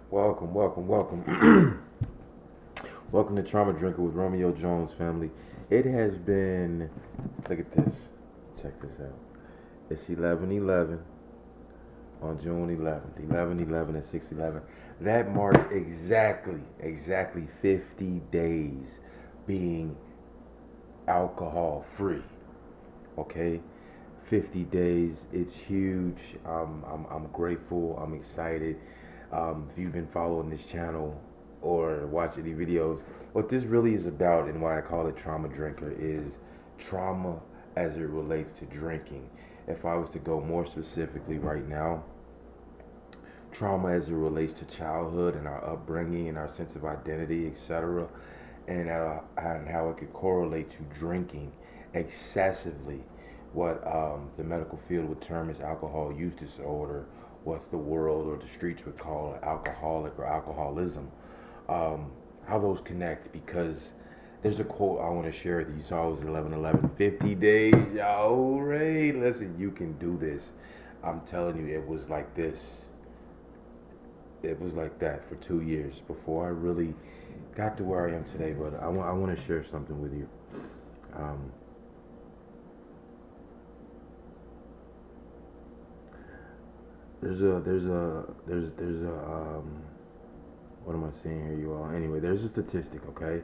Welcome, welcome, welcome. Welcome to Trauma Drinker with Romeo Jones, family. It has been, look at this. Check this out. It's 11/11 on June 11th. 11/11 and 6/11. That marks exactly 50 days being alcohol free. Okay? 50 days. It's huge. I'm grateful. I'm excited. If you've been following this channel or watching the videos, what this really is about and why I call it Trauma Drinker is trauma as it relates to drinking. If I was to go more specifically right now, trauma as it relates to childhood and our upbringing and our sense of identity, etc., and how it could correlate to drinking excessively, what the medical field would term as alcohol use disorder, what the world or the streets would call alcoholic or alcoholism, how those connect, because there's a quote I want to share with you. You saw it was 11/11, 50 days, y'all. Ray, listen, you can do this. I'm telling you, it was like this. It was like that for 2 years before I really got to where I am today. But I want to share something with you. Um, there's a what am I saying here, you all? Anyway, there's a statistic, okay,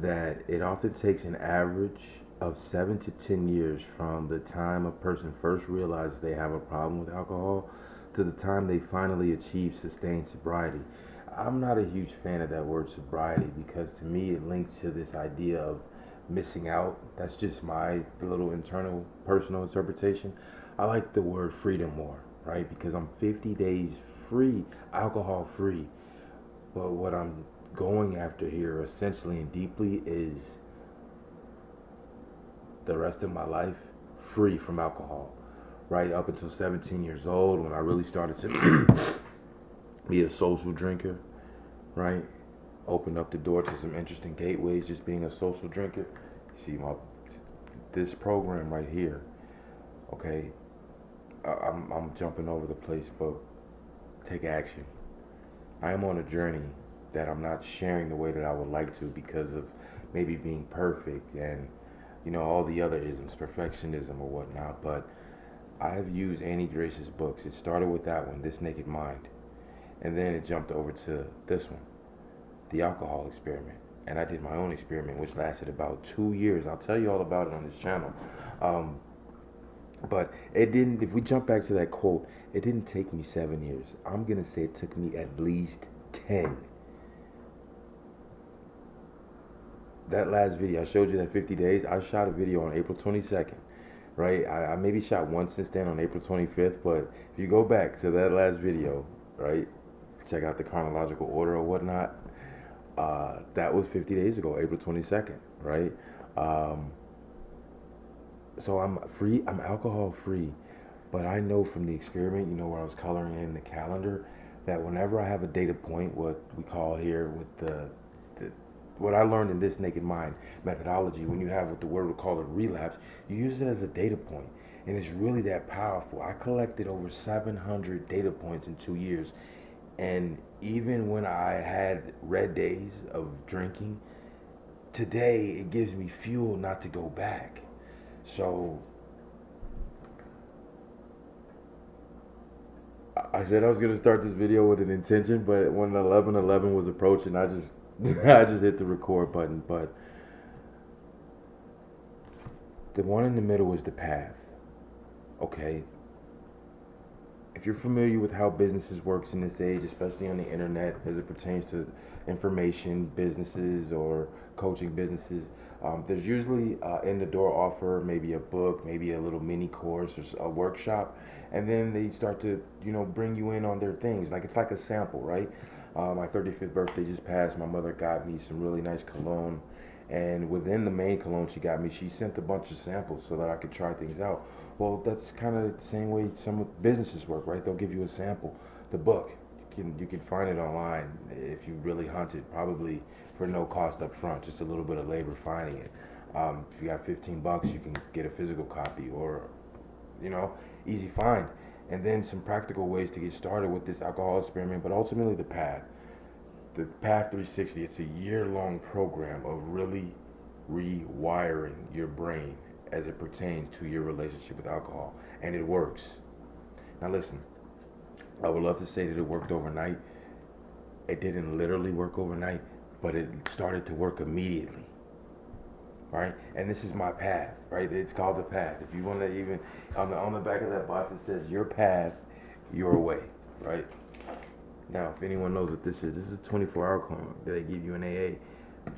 that it often takes an average of 7 to 10 years from the time a person first realizes they have a problem with alcohol to the time they finally achieve sustained sobriety. I'm not a huge fan of that word sobriety because to me it links to this idea of missing out. That's just my little internal personal interpretation. I like the word freedom more, right? Because I'm 50 days free, alcohol free. But what I'm going after here essentially and deeply is the rest of my life free from alcohol, right up until 17 years old when I really started to be a social drinker, right? Opened up the door to some interesting gateways just being a social drinker. See this program right here, okay? I'm jumping over the place, but take action. I am on a journey that I'm not sharing the way that I would like to because of maybe being perfect and all the other isms, perfectionism or whatnot. But I've used Annie Grace's books. It started with that one, This Naked Mind, and then it jumped over to this one, The Alcohol Experiment. And I did my own experiment, which lasted about 2 years. I'll tell you all about it on this channel. Um, but it didn't, if we jump back to that quote, it didn't take me 7 years. I'm going to say it took me at least 10. That last video, I showed you that 50 days. I shot a video on April 22nd, right? I maybe shot one since then on April 25th, but if you go back to that last video, right, check out the chronological order or whatnot, that was 50 days ago, April 22nd, right? Um, so I'm free, I'm alcohol free, but I know from the experiment, where I was coloring in the calendar, that whenever I have a data point, what we call here with the what I learned in This Naked Mind methodology, when you have what the word would call a relapse, you use it as a data point, and it's really that powerful. I collected over 700 data points in 2 years, and even when I had red days of drinking, today it gives me fuel not to go back. So I said I was gonna start this video with an intention, but when 11/11 was approaching, I just I just hit the record button. But the one in the middle is the path. Okay. If you're familiar with how businesses works in this age, especially on the internet, as it pertains to information businesses or coaching businesses, there's usually in the door offer, maybe a book, maybe a little mini course or a workshop, and then they start to bring you in on their things. Like it's like a sample, right? My 35th birthday just passed. My mother got me some really nice cologne, and within the main cologne she got me, she sent a bunch of samples so that I could try things out. Well, that's kind of the same way some businesses work, right? They'll give you a sample. The book, you can find it online if you really hunt it, probably for no cost up front, just a little bit of labor finding it. If you got $15, you can get a physical copy, or easy find. and then some practical ways to get started with this alcohol experiment, but ultimately the path. The Path 360, it's a year-long program of really rewiring your brain as it pertains to your relationship with alcohol, and it works. Now listen, I would love to say that it worked overnight. It didn't literally work overnight, but it started to work immediately. Right? And this is my path, right? It's called the path. If you want to even on the back of that box it says your path, your way, right? Now, if anyone knows what this is a 24-hour clone that they give you in AA.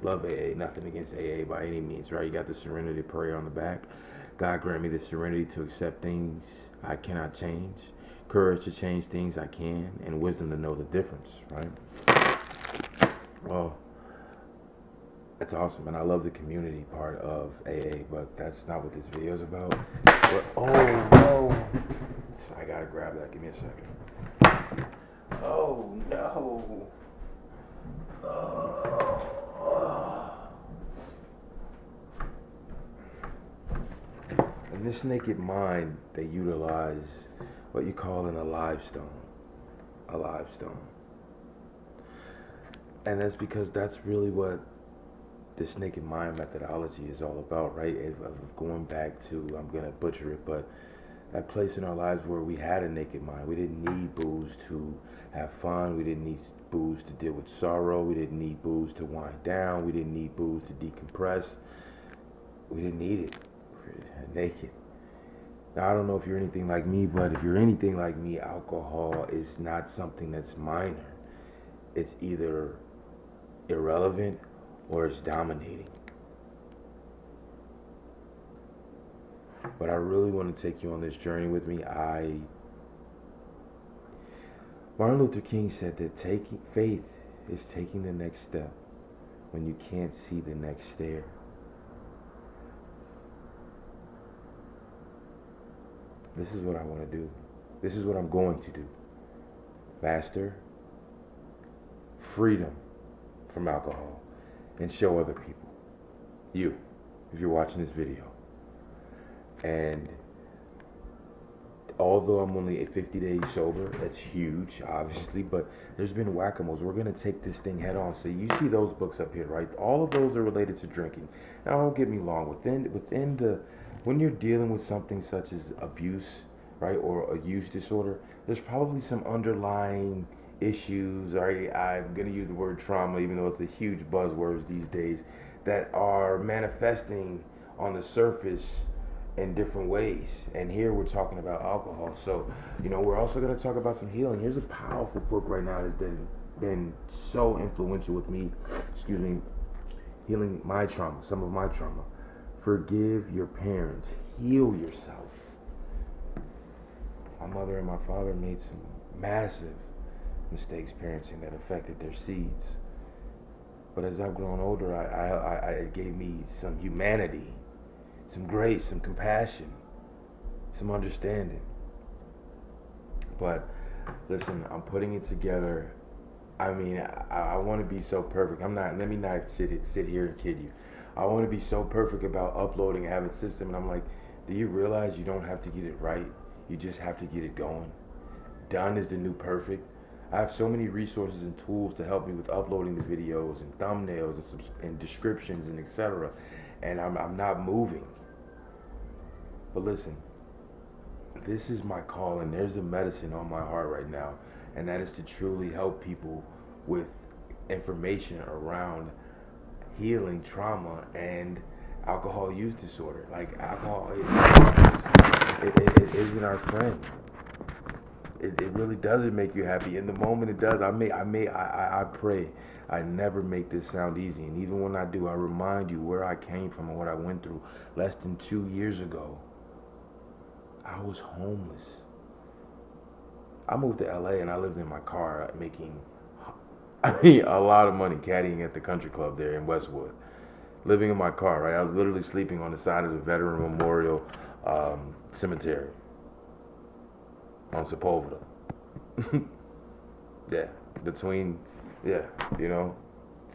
Love AA, nothing against AA by any means, right? You got the serenity prayer on the back. God grant me the serenity to accept things I cannot change, courage to change things I can, and wisdom to know the difference, right? Well, that's awesome, and I love the community part of AA, but that's not what this video is about. But, oh, no. I gotta grab that. Give me a second. Oh, no. In this naked mind, they utilize what you call an alive stone. A live stone. And that's because that's really what this naked mind methodology is all about, right? Of going back to, I'm gonna butcher it, but that place in our lives where we had a naked mind. We didn't need booze to have fun. We didn't need booze to deal with sorrow. We didn't need booze to wind down. We didn't need booze to decompress. We didn't need it. We're naked. Now, I don't know if you're anything like me, but if you're anything like me, alcohol is not something that's minor. It's either irrelevant or it's dominating. But I really want to take you on this journey with me. Martin Luther King said that faith is taking the next step when you can't see the next stair. This is what I want to do. This is what I'm going to do. Faster, freedom from alcohol, and show other people. You, if you're watching this video. And although I'm only 50 days sober, that's huge, obviously, but there's been whack-a-moles. We're going to take this thing head on. So you see those books up here, right? All of those are related to drinking. Now, don't get me wrong. When you're dealing with something such as abuse, right, or a use disorder, there's probably some underlying issues, right? I'm going to use the word trauma, even though it's a huge buzzword these days, that are manifesting on the surface in different ways. And here we're talking about alcohol. So, we're also going to talk about some healing. Here's a powerful book right now that's been so influential with me, healing my trauma, some of my trauma. Forgive your parents. Heal yourself. My mother and my father made some massive mistakes parenting that affected their seeds. But as I've grown older, it gave me some humanity, some grace, some compassion, some understanding. But listen, I'm putting it together. I mean, I want to be so perfect. Let me not sit here and kid you. I want to be so perfect about uploading, have a system, and I'm like, do you realize you don't have to get it right? You just have to get it going. Done is the new perfect. I have so many resources and tools to help me with uploading the videos and thumbnails and descriptions and etc. And I'm not moving. But listen, this is my calling. There's a medicine on my heart right now, and that is to truly help people with information around healing trauma and alcohol use disorder. Like, alcohol it isn't our friend. It really doesn't make you happy. In the moment it does. I pray I never make this sound easy. And even when I do, I remind you where I came from and what I went through. Less than 2 years ago, I was homeless. I moved to LA and I lived in my car making a lot of money caddying at the country club there in Westwood. Living in my car, right? I was literally sleeping on the side of the Veteran Memorial Cemetery on Sepulveda.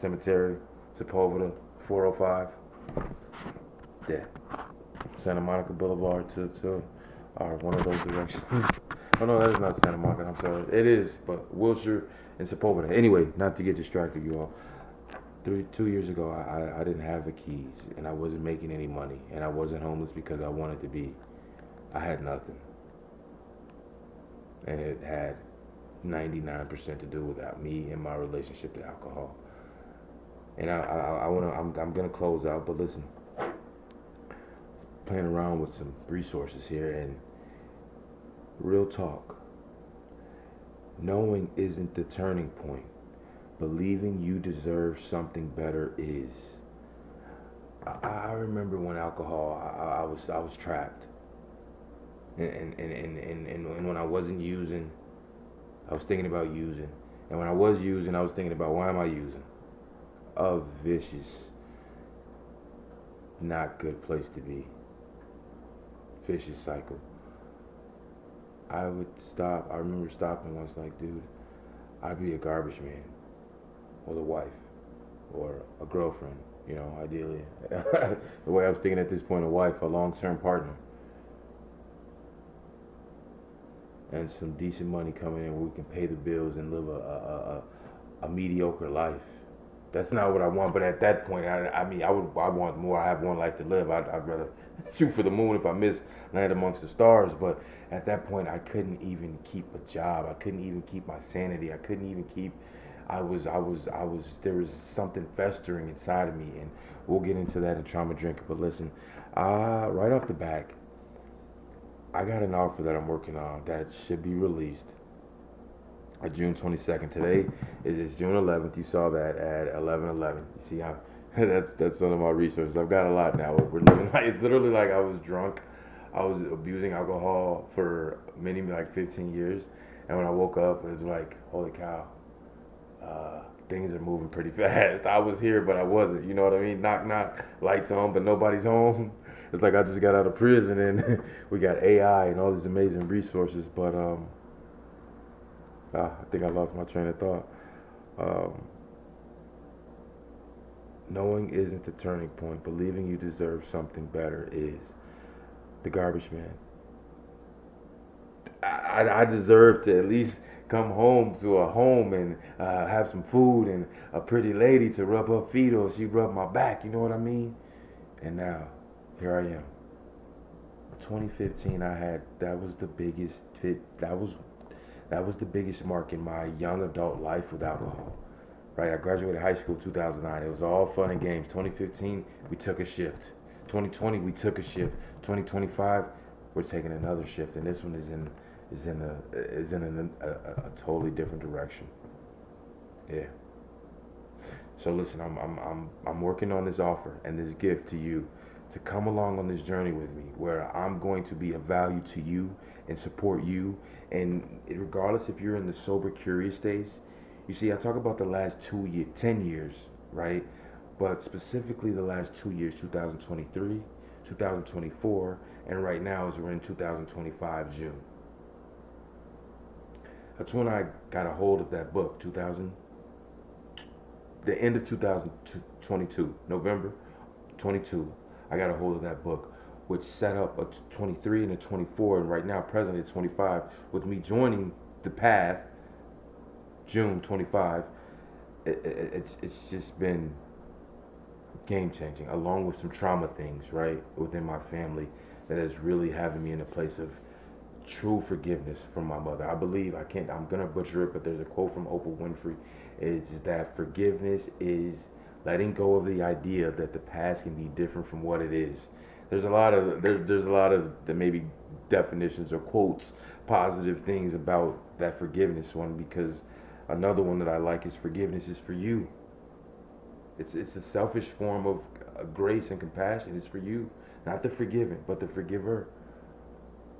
Cemetery, Sepulveda, 405. Yeah. Santa Monica Boulevard to one of those directions. Oh no, that is not Santa Monica. I'm sorry. It is, but Wilshire and Sepulveda. Anyway, not to get distracted, you all. 2 years ago, I didn't have the keys, and I wasn't making any money, and I wasn't homeless because I wanted to be. I had nothing, and it had 99% to do with me and my relationship to alcohol. And I'm gonna close out, but listen, playing around with some resources here, and real talk. Knowing isn't the turning point. Believing you deserve something better is. I remember when alcohol, I was trapped, and when I wasn't using, I was thinking about using, and when I was using, I was thinking about why am I using? A vicious, not good place to be. Vicious cycle. I would stop. I remember stopping once, like, dude, I'd be a garbage man, or the wife, or a girlfriend, ideally. The way I was thinking at this point, a wife, a long-term partner, and some decent money coming in where we can pay the bills and live a mediocre life. That's not what I want, but at that point, I want more. I have one life to live. I'd rather shoot for the moon if I miss, land amongst the stars. But at that point, I couldn't even keep a job. I couldn't even keep my sanity. I couldn't even keep. There was something festering inside of me, and we'll get into that in Trauma Drinking. But listen, right off the back, I got an offer that I'm working on that should be released June 22nd. Today is June 11th. You saw that at 11:11. You see, that's one of my resources. I've got a lot now. We're living like it's literally like I was drunk. I was abusing alcohol for like 15 years, and when I woke up, it was like, holy cow, things are moving pretty fast. I was here, but I wasn't. You know what I mean? Knock knock, lights on, but nobody's home. It's like I just got out of prison, and we got AI and all these amazing resources, but I think I lost my train of thought. Um, Knowing isn't the turning point. Believing you deserve something better is. The garbage man. I deserve to at least come home to a home and have some food and a pretty lady to rub her feet or she rub my back. You know what I mean? And now, here I am. 2015, that was the biggest fit. That was the biggest mark in my young adult life with alcohol. Right, I graduated high school 2009. It was all fun and games. 2015, we took a shift. 2020, we took a shift. 2025, we're taking another shift, and this one is in a totally different direction. Yeah. So listen, I'm working on this offer and this gift to you to come along on this journey with me, where I'm going to be of value to you and support you, and regardless if you're in the sober curious stage. You see, I talk about the last 10 years, right? But specifically the last 2 years, 2023, 2024, and right now as we're in 2025 June. That's when I got a hold of that book, the end of 2022, November 22. I got a hold of that book, which set up a 23 and a 24, and right now presently at 25, with me joining the path June 25. It's just been game changing, along with some trauma things, right, within my family that is really having me in a place of true forgiveness from my mother. I'm gonna butcher it, but there's a quote from Oprah Winfrey. Is that forgiveness is letting go of the idea that the past can be different from what it is. There's a lot of the maybe definitions or quotes, positive things about that forgiveness one, because another one that I like is forgiveness is for you. It's a selfish form of grace and compassion. It's for you, not the forgiven, but the forgiver.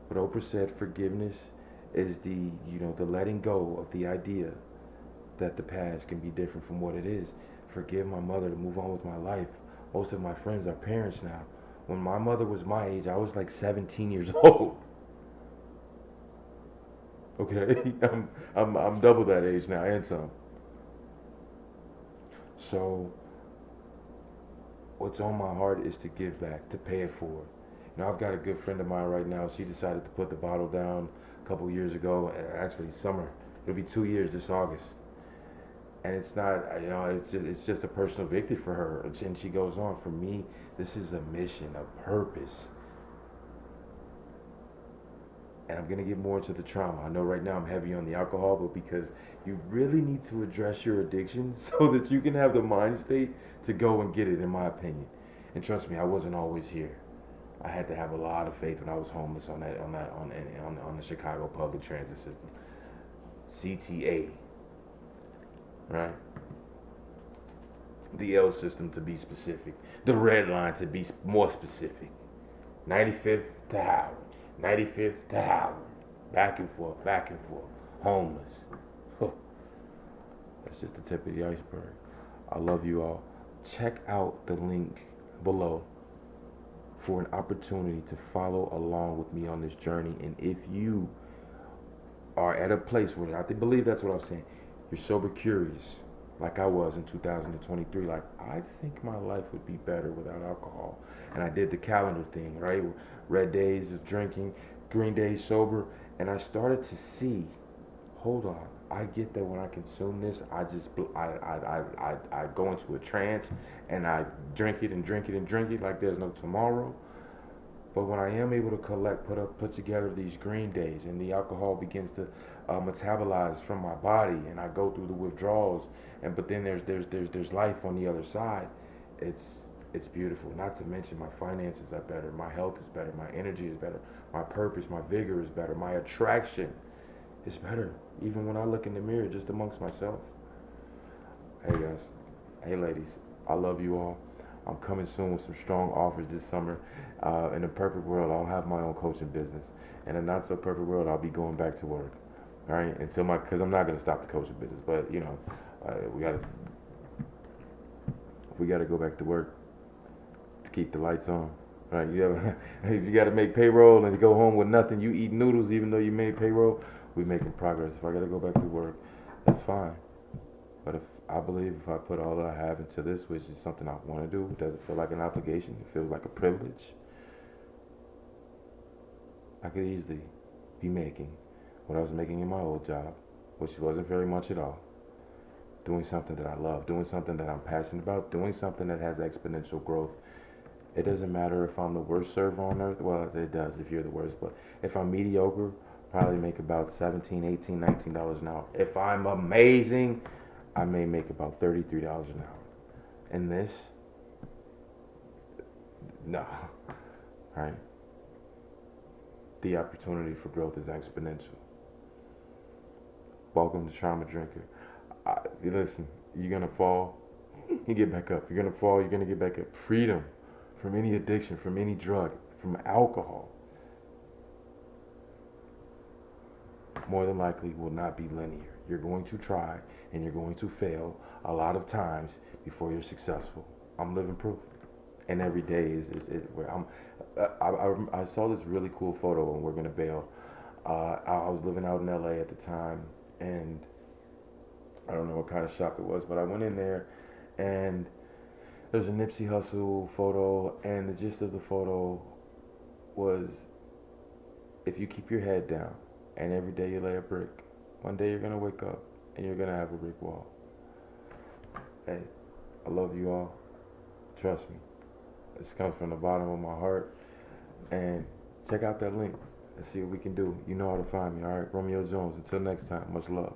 But Oprah said forgiveness is the letting go of the idea that the past can be different from what it is. Forgive my mother to move on with my life. Most of my friends are parents now. When my mother was my age, I was like 17 years old. Okay, I'm double that age now and some. So what's on my heart is to give back, to pay it forward. I've got a good friend of mine right now. She decided to put the bottle down a couple years ago. Actually, summer. It'll be 2 years this August. And it's not, it's just a personal victory for her. And she goes on, for me, this is a mission, a purpose. And I'm gonna get more into the trauma. I know right now I'm heavy on the alcohol, but because you really need to address your addiction so that you can have the mind state to go and get it, in my opinion. And trust me, I wasn't always here. I had to have a lot of faith when I was homeless on the Chicago public transit system, CTA, right? The L system to be specific, the red line to be more specific. 95th to Howard, 95th to Howard, back and forth, homeless. That's just the tip of the iceberg. I love you all. Check out the link below for an opportunity to follow along with me on this journey. And if you are at a place where, I believe that's what I'm saying, you're sober curious, like I was in 2023, like, I think my life would be better without alcohol. And I did the calendar thing, right? Red days of drinking, green days sober, and I started to see, hold on, I get that when I consume this, I go into a trance and I drink it and drink it and drink it like there's no tomorrow. But when I am able to put together these green days, and the alcohol begins to metabolize from my body, and I go through the withdrawals, but then there's life on the other side. It's beautiful. Not to mention my finances are better, my health is better, my energy is better, my purpose, my vigor is better, my attraction is better. Even when I look in the mirror, just amongst myself. Hey guys, hey ladies, I love you all. I'm coming soon with some strong offers this summer. In a perfect world, I'll have my own coaching business. In a not so perfect world, I'll be going back to work. All right, because I'm not gonna stop the coaching business, but we gotta go back to work to keep the lights on. Right? If you gotta make payroll and you go home with nothing, you eat noodles even though you made payroll. We're making progress. If I gotta go back to work, that's fine. But I believe if I put all that I have into this, which is something I want to do, it doesn't feel like an obligation. It feels like a privilege. I could easily be making what I was making in my old job, which wasn't very much at all. Doing something that I love, doing something that I'm passionate about, doing something that has exponential growth. It doesn't matter if I'm the worst server on earth. Well, it does if you're the worst. But if I'm mediocre, probably make about $17, $18, $19 an hour. If I'm amazing, I may make about $33 an hour. And this, no, right? The opportunity for growth is exponential. Welcome to Trauma Drinker. Listen, you're gonna fall, you get back up. You're gonna fall, you're gonna get back up. Freedom from any addiction, from any drug, from alcohol, more than likely will not be linear. You're going to try and you're going to fail a lot of times before you're successful. I'm living proof. And every day is where I saw this really cool photo and We're Gonna Bail. I was living out in LA at the time, and I don't know what kind of shop it was, but I went in there and there's a Nipsey Hussle photo, and the gist of the photo was, if you keep your head down and every day you lay a brick, one day you're gonna wake up and you're gonna have a brick wall. Hey, I love you all. Trust me. This comes from the bottom of my heart. And check out that link. Let's see what we can do. You know how to find me, alright? Romeo Jones. Until next time, much love.